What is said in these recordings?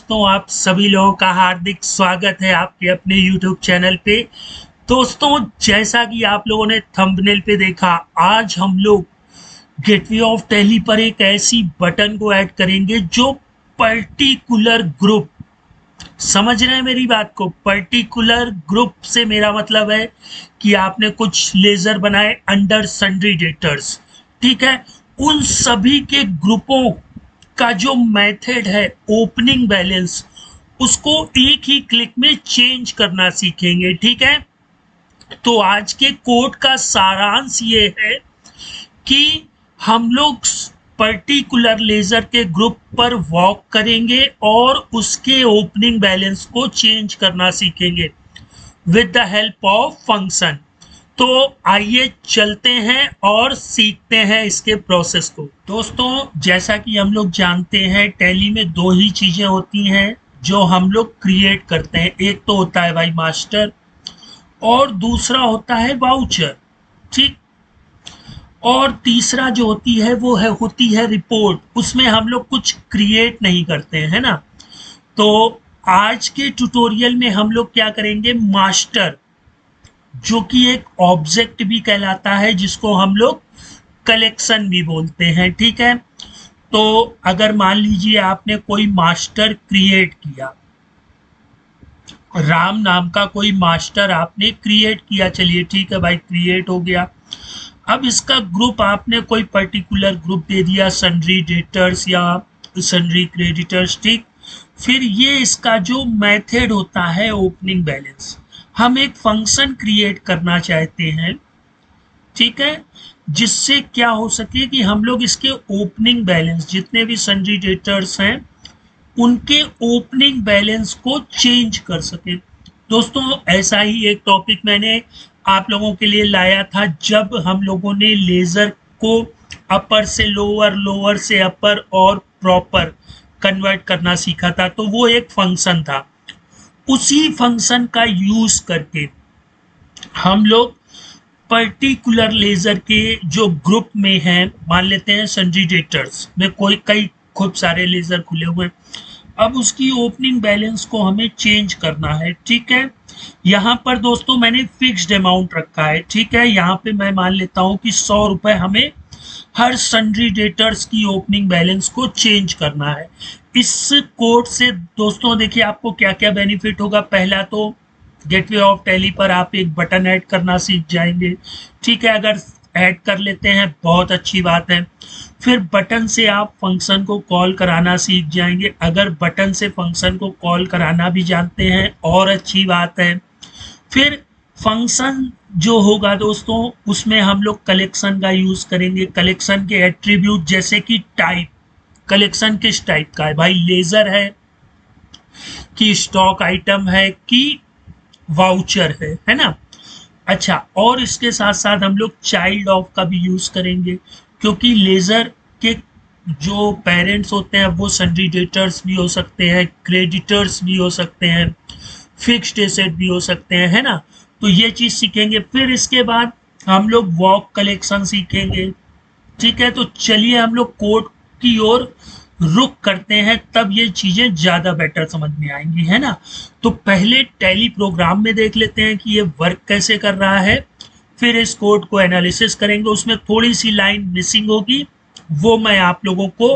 दोस्तों, आप सभी लोगों का हार्दिक स्वागत है आपके अपने YouTube चैनल पे। दोस्तों, जैसा कि आप लोगों ने थंबनेल पे देखा, आज हम लोग गेटवे ऑफ टैली पर एक ऐसी बटन को ऐड करेंगे जो पर्टिकुलर ग्रुप, समझ रहे हैं मेरी बात को? पर्टिकुलर ग्रुप से मेरा मतलब है कि आपने कुछ लेजर बनाए अंडर सन्ड्री डेटर्स, ठीक है, उन सभी के ग्रुपों का जो मेथड है ओपनिंग बैलेंस, उसको एक ही क्लिक में चेंज करना सीखेंगे, ठीक है। तो आज के कोड का सारांश ये है कि हम लोग पर्टिकुलर लेजर के ग्रुप पर वॉक करेंगे और उसके ओपनिंग बैलेंस को चेंज करना सीखेंगे with the help of function. तो आइए चलते हैं और सीखते हैं इसके प्रोसेस को। दोस्तों, जैसा कि हम लोग जानते हैं, टैली में दो ही चीजें होती हैं जो हम लोग क्रिएट करते हैं। एक तो होता है भाई मास्टर और दूसरा होता है वाउचर, ठीक। और तीसरा जो होती है रिपोर्ट। उसमें हम लोग कुछ क्रिएट नहीं करते हैं, है ना। तो आज के ट्यूटोरियल में हम लोग क्या करेंगे, मास्टर जो कि एक ऑब्जेक्ट भी कहलाता है, जिसको हम लोग कलेक्शन भी बोलते हैं, ठीक है। तो अगर मान लीजिए आपने कोई मास्टर क्रिएट किया, राम नाम का कोई मास्टर आपने क्रिएट किया, चलिए ठीक है भाई, क्रिएट हो गया। अब इसका ग्रुप आपने कोई पर्टिकुलर ग्रुप दे दिया, सन्ड्री डेटर्स या सन्ड्री क्रेडिटर्स, ठीक। फिर ये इसका जो मेथड होता है ओपनिंग बैलेंस, हम एक फंक्शन क्रिएट करना चाहते हैं, ठीक है, जिससे क्या हो सके कि हम लोग इसके ओपनिंग बैलेंस, जितने भी सन्ड्री डेटर्स हैं, उनके ओपनिंग बैलेंस को चेंज कर सके। दोस्तों, ऐसा ही एक टॉपिक मैंने आप लोगों के लिए लाया था जब हम लोगों ने लेजर को अपर से लोअर, लोअर से अपर और प्रॉपर कन्वर्ट करना सीखा था। तो वो एक फंक्शन था, उसी फंक्शन का यूज करके हम लोग पर्टिकुलर लेजर के जो ग्रुप में हैं, मान लेते हैं सन्ड्री डेटर्स में कई खूब सारे लेजर खुले हुए हैं, अब उसकी ओपनिंग बैलेंस को हमें चेंज करना है, ठीक है। यहाँ पर दोस्तों मैंने फिक्स्ड अमाउंट रखा है, ठीक है। यहाँ पे मैं मान लेता हूँ कि 100 रुपए हमें हर सन्ड्री डेटर्स की ओपनिंग बैलेंस को चेंज करना है। इस कोड से दोस्तों देखिए आपको क्या क्या बेनिफिट होगा। पहला तो गेटवे ऑफ टैली पर आप एक बटन ऐड करना सीख जाएंगे, ठीक है। अगर ऐड कर लेते हैं बहुत अच्छी बात है। फिर बटन से आप फंक्शन को कॉल कराना सीख जाएंगे। अगर बटन से फंक्शन को कॉल कराना भी जानते हैं और अच्छी बात है। फिर फंक्शन जो होगा दोस्तों, उसमें हम लोग कलेक्शन का यूज करेंगे। कलेक्शन के एट्रीब्यूट जैसे कि टाइप, कलेक्शन किस टाइप का है भाई, लेजर है कि स्टॉक आइटम है कि वाउचर है ना। अच्छा, और इसके साथ साथ हम लोग चाइल्ड ऑफ का भी यूज करेंगे, क्योंकि लेजर के जो पेरेंट्स होते हैं वो सन्ड्री डेटर्स भी हो सकते हैं, क्रेडिटर्स भी हो सकते हैं, फिक्स्ड एसेट भी हो सकते हैं, है ना। तो ये चीज सीखेंगे। फिर इसके बाद हम लोग वॉक कलेक्शन सीखेंगे, ठीक है। तो चलिए हम लोग कोड की ओर रुक करते हैं, तब ये चीजें ज्यादा बेटर समझ में आएंगी, है ना। तो पहले टैली प्रोग्राम में देख लेते हैं कि ये वर्क कैसे कर रहा है, फिर इस कोड को एनालिसिस करेंगे। उसमें थोड़ी सी लाइन मिसिंग होगी, वो मैं आप लोगों को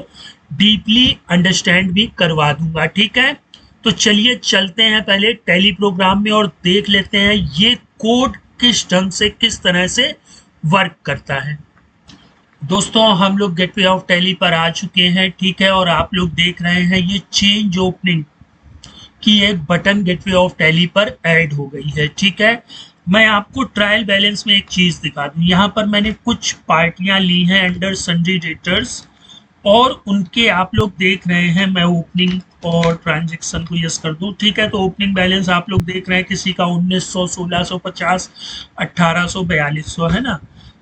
डीपली अंडरस्टैंड भी करवा दूंगा, ठीक है। तो चलिए चलते हैं पहले टैली प्रोग्राम में और देख लेते हैं ये कोड किस ढंग से, किस तरह से वर्क करता है। दोस्तों, हम लोग गेटवे ऑफ टैली पर आ चुके हैं, ठीक है, और आप लोग देख रहे हैं ये चेंज ओपनिंग की एक बटन गेटवे ऑफ टैली पर ऐड हो गई है, ठीक है। मैं आपको ट्रायल बैलेंस में एक चीज दिखा दूं। यहाँ पर मैंने कुछ पार्टियां ली हैं अंडर सन्ड्री डेटर्स, और उनके आप लोग देख रहे हैं, मैं ओपनिंग और ट्रांजैक्शन को यस कर दूं, ठीक है। तो ओपनिंग बैलेंस आप लोग देख रहे हैं, किसी का 1900, 1650, 1800, 4200, है ना।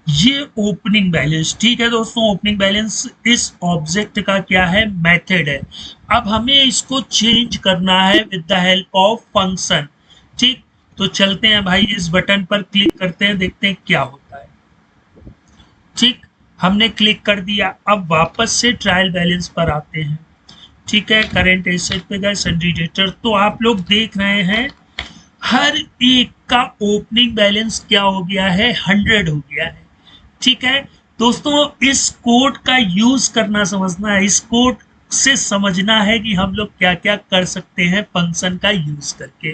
ये ओपनिंग बैलेंस, ठीक है दोस्तों। ओपनिंग बैलेंस इस ऑब्जेक्ट का क्या है, मेथड है। अब हमें इसको चेंज करना है with the help of function, ठीक। तो चलते हैं भाई, इस बटन पर क्लिक करते हैं, देखते हैं क्या होता है, ठीक। हमने क्लिक कर दिया। अब वापस से ट्रायल बैलेंस पर आते हैं। ठीक है, करंट एसेट पे गए, सन्ड्री डेटर। तो आप लोग देख रहे हैं हर एक का ओपनिंग बैलेंस क्या हो गया है, 100 हो गया है। ठीक है दोस्तों, इस कोड का यूज करना समझना है, इस कोड से समझना है कि हम लोग क्या क्या कर सकते हैं फंक्शन का यूज करके।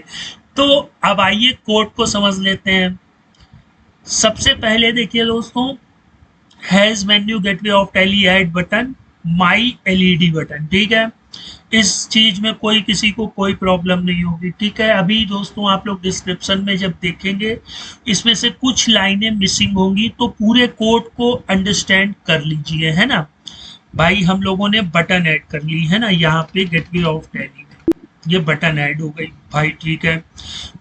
तो अब आइए कोड को समझ लेते हैं। सबसे पहले देखिए दोस्तों, has menu gateway of tally add button my LED button. ठीक है, इस चीज में कोई किसी को कोई प्रॉब्लम नहीं होगी। ठीक है, अभी दोस्तों आप लोग डिस्क्रिप्शन में जब देखेंगे इसमें से कुछ लाइनें मिसिंग होंगी, तो पूरे कोड को अंडरस्टैंड कर लीजिए, है ना भाई। हम लोगों ने बटन ऐड कर ली है ना, यहाँ पे गेटवे ऑफ टैली में ये बटन ऐड हो गई भाई। ठीक है,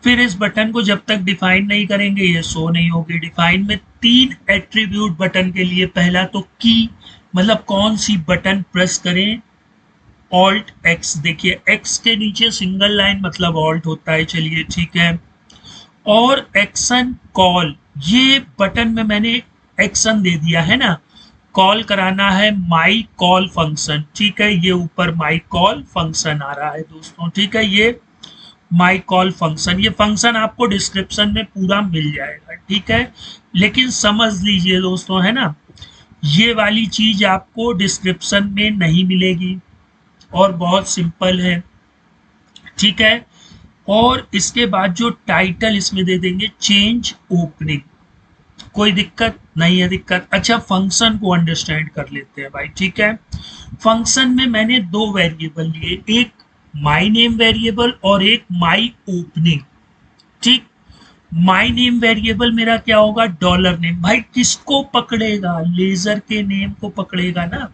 फिर इस बटन को जब तक डिफाइन नहीं करेंगे ये शो नहीं होगी। डिफाइन में 3 एट्रीब्यूट बटन के लिए, पहला तो की, मतलब कौन सी बटन प्रेस करें, ऑल्ट एक्स। देखिए एक्स के नीचे सिंगल लाइन मतलब ऑल्ट होता है, चलिए ठीक है। और एक्शन कॉल, ये बटन में मैंने एक्शन दे दिया है ना, कॉल कराना है माई कॉल फंक्शन। ठीक है, ये ऊपर माई कॉल फंक्शन आ रहा है दोस्तों। ठीक है, ये माई कॉल फंक्शन, ये फंक्शन आपको डिस्क्रिप्शन में पूरा मिल जाएगा। ठीक है, लेकिन समझ लीजिए दोस्तों, है ना, ये वाली चीज आपको डिस्क्रिप्शन में नहीं मिलेगी और बहुत सिंपल है। ठीक है, और इसके बाद जो टाइटल इसमें दे देंगे चेंज ओपनिंग, कोई दिक्कत नहीं है। दिक्कत, अच्छा फंक्शन को अंडरस्टैंड कर लेते हैं भाई। ठीक है, फंक्शन में मैंने 2 वेरिएबल लिए, एक माई नेम वेरिएबल और एक माई ओपनिंग। ठीक, माई नेम वेरिएबल मेरा क्या होगा, डॉलर नेम। भाई किसको पकड़ेगा, लेजर के नेम को पकड़ेगा ना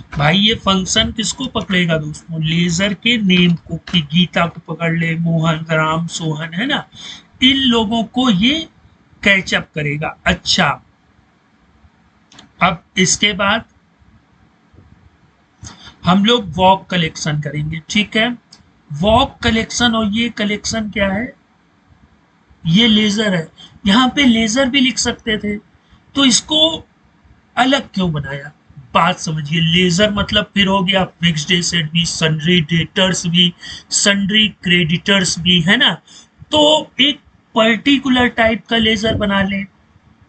भाई। ये फंक्शन किसको पकड़ेगा दोस्तों, लेजर के नेम को, कि गीता को पकड़ ले, मोहन, राम, सोहन, है ना, इन लोगों को ये कैचअप करेगा। अच्छा, अब इसके बाद हम लोग वॉक कलेक्शन करेंगे। ठीक है, वॉक कलेक्शन, और ये कलेक्शन क्या है, ये लेजर है। यहाँ पे लेजर भी लिख सकते थे, तो इसको अलग क्यों बनाया, बात समझिए। लेजर मतलब फिर हो गया फिक्स्ड एसेट भी, सन्ड्री डेटर्स भी, सन्ड्री क्रेडिटर्स भी, है ना। तो एक पर्टिकुलर टाइप का लेजर बना लें।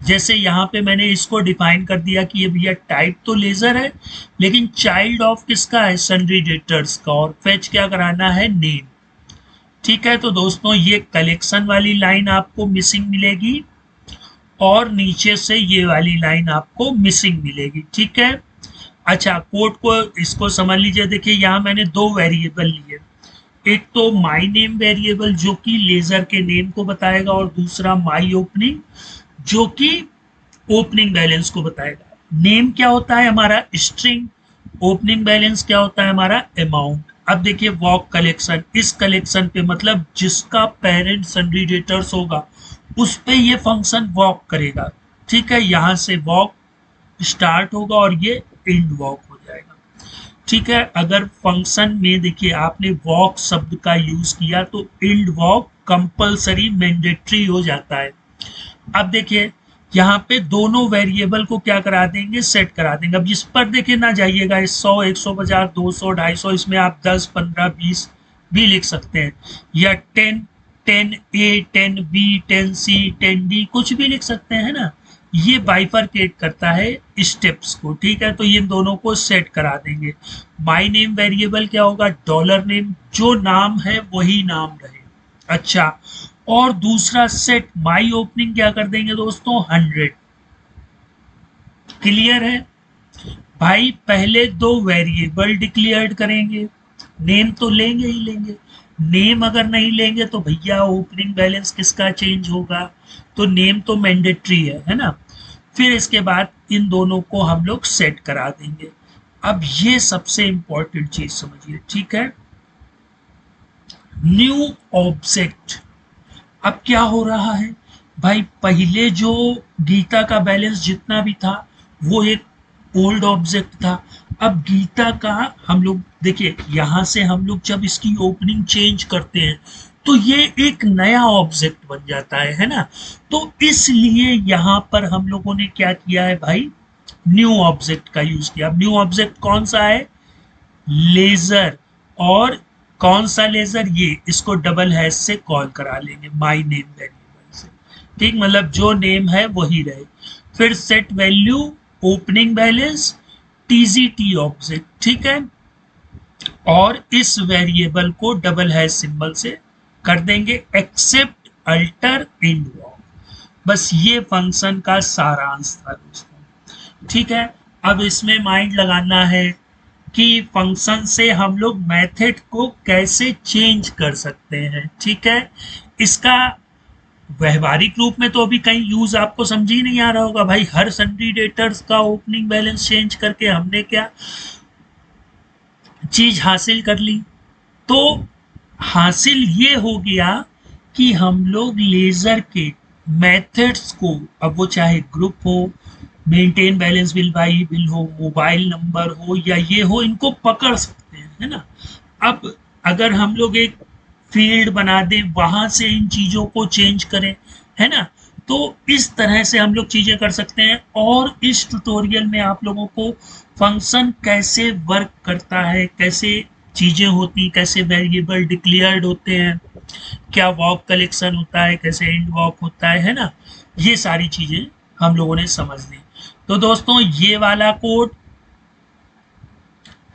जैसे यहाँ पे मैंने इसको डिफाइन कर दिया कि ये भैया टाइप तो लेजर है, लेकिन चाइल्ड ऑफ किसका है, सन्ड्री डेटर्स का, और फेच क्या कराना है, नेम। ठीक है, तो दोस्तों ये कलेक्शन वाली लाइन आपको मिसिंग मिलेगी और नीचे से ये वाली लाइन आपको मिसिंग मिलेगी। ठीक है, अच्छा कोड को इसको समझ लीजिए। देखिए यहाँ मैंने 2 वेरिएबल लिए, एक तो माई नेम वेरिएबल जो कि लेजर के नेम को बताएगा, और दूसरा माई ओपनिंग जो कि ओपनिंग बैलेंस को बताएगा। नेम क्या होता है हमारा, स्ट्रिंग, ओपनिंग बैलेंस क्या होता है हमारा, अमाउंट। अब देखिए वॉक कलेक्शन, इस कलेक्शन पे मतलब जिसका पेरेंट सन्ड्री डेटर्स होगा उस पे ये फंक्शन वॉक करेगा। ठीक है, यहां से वॉक स्टार्ट होगा और ये एंड वॉक हो जाएगा। ठीक है, अगर फंक्शन में देखिए आपने वॉक शब्द का यूज किया तो एंड वॉक कंपलसरी मैंडेटरी हो जाता है। अब देखिए यहाँ पे दोनों वेरिएबल को क्या करा देंगे, सेट करा देंगे। अब इस पर देखिए ना जाइएगा, 100, 150, 200, 250, इसमें आप 10, 15, 20 भी लिख सकते हैं, या 10, 10A, 10B, 10C, 10D कुछ भी लिख सकते हैं ना। ये बाइफरकेट करता है स्टेप्स को। ठीक है, तो ये दोनों को सेट करा देंगे। माई नेम वेरिएबल क्या होगा, डॉलर नेम, जो नाम है वही नाम रहे। अच्छा, और दूसरा सेट माई ओपनिंग क्या कर देंगे दोस्तों, 100। क्लियर है भाई। पहले 2 वेरिएबल डिक्लेयर करेंगे, नेम तो लेंगे ही लेंगे। नेम अगर नहीं लेंगे तो भैया ओपनिंग बैलेंस किसका चेंज होगा, तो नेम तो मैंडेटरी है ना। फिर इसके बाद इन दोनों को हम लोग सेट करा देंगे। अब ये सबसे इंपॉर्टेंट चीज समझिए। ठीक है, न्यू ऑब्जेक्ट। अब क्या हो रहा है भाई, पहले जो गीता का बैलेंस जितना भी था वो एक ओल्ड ऑब्जेक्ट था। अब गीता का हम लोग देखिए, यहां से हम लोग जब इसकी ओपनिंग चेंज करते हैं तो ये एक नया ऑब्जेक्ट बन जाता है ना। तो इसलिए यहां पर हम लोगों ने क्या किया है भाई, न्यू ऑब्जेक्ट का यूज किया। न्यू ऑब्जेक्ट कौन सा है, लेजर, और कौन सा लेजर, ये इसको डबल हैश से कॉल करा लेंगे माई नेम वेरिएबल से, ठीक, मतलब जो नेम है वही रहे। फिर set value opening balance TGT object, ठीक है, और इस वेरिएबल को डबल हैश सिंबल से कर देंगे एक्सेप्ट अल्टर एंड वॉक। बस ये फंक्शन का सारांश था दोस्तों, ठीक है। अब इसमें माइंड लगाना है कि फंक्शन से हम लोग मेथड को कैसे चेंज कर सकते हैं, ठीक है। इसका व्यवहारिक रूप में तो अभी कहीं यूज आपको समझ ही नहीं आ रहा होगा भाई, हर सन्ड्री डेटर्स का ओपनिंग बैलेंस चेंज करके हमने क्या चीज हासिल कर ली। तो हासिल ये हो गया कि हम लोग लेजर के मेथड्स को, अब वो चाहे ग्रुप हो, maintain balance bill by bill हो, मोबाइल नंबर हो या ये हो, इनको पकड़ सकते हैं, है ना। अब अगर हम लोग एक फील्ड बना दें, वहां से इन चीजों को चेंज करें, है ना, तो इस तरह से हम लोग चीजें कर सकते हैं। और इस ट्यूटोरियल में आप लोगों को फंक्शन कैसे वर्क करता है, कैसे चीजें होती, कैसे वेरिएबल डिक्लेयर्ड होते हैं, क्या वॉक कलेक्शन होता है, कैसे एंड वॉक होता है ना, ये सारी चीजें हम लोगों ने समझ ली। तो दोस्तों ये वाला कोड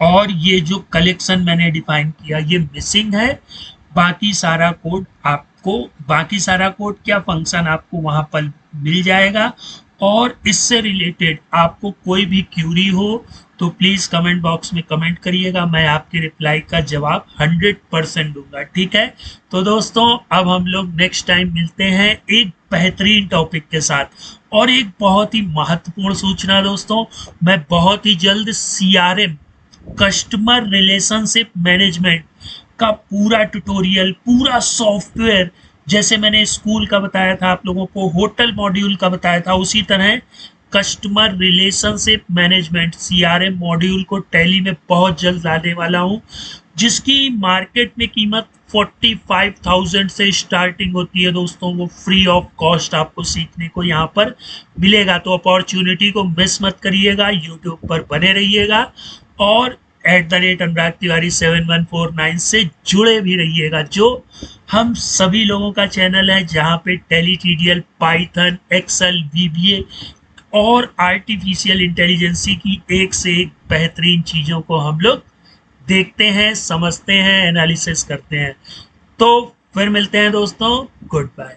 और ये जो कलेक्शन मैंने डिफाइन किया ये मिसिंग है, बाकी सारा कोड आपको, बाकी सारा कोड क्या फंक्शन आपको वहां पर मिल जाएगा। और इससे रिलेटेड आपको कोई भी क्यूरी हो तो प्लीज कमेंट बॉक्स में कमेंट करिएगा, मैं आपके रिप्लाई का जवाब 100% दूंगा, ठीक है। तो दोस्तों अब हम लोग नेक्स्ट टाइम मिलते हैं एक बेहतरीन टॉपिक के साथ। और एक बहुत ही महत्वपूर्ण सूचना दोस्तों, मैं बहुत ही जल्द सीआरएम, कस्टमर रिलेशनशिप मैनेजमेंट का पूरा ट्यूटोरियल, पूरा सॉफ्टवेयर, जैसे मैंने स्कूल का बताया था आप लोगों को, होटल मॉड्यूल का बताया था, उसी तरह customer relationship management CRM module को टैली में बहुत जल्द लाने वाला हूं, जिसकी मार्केट में कीमत 45,000 से स्टार्टिंग होती है दोस्तों। वो फ्री ऑफ कॉस्ट आपको सीखने को यहाँ पर मिलेगा, तो अपॉर्चुनिटी को मिस मत करिएगा, यूट्यूब पर बने रहिएगा और @अनुराग तिवारी 7149 से जुड़े भी रहिएगा, जो हम सभी लोगों का चैनल है जहाँ पे Tally, TDL, Python, Excel, VBA और आर्टिफिशियल इंटेलिजेंसी की एक से एक बेहतरीन चीज़ों को हम लोग देखते हैं, समझते हैं, एनालिसिस करते हैं। तो फिर मिलते हैं दोस्तों, गुड बाय।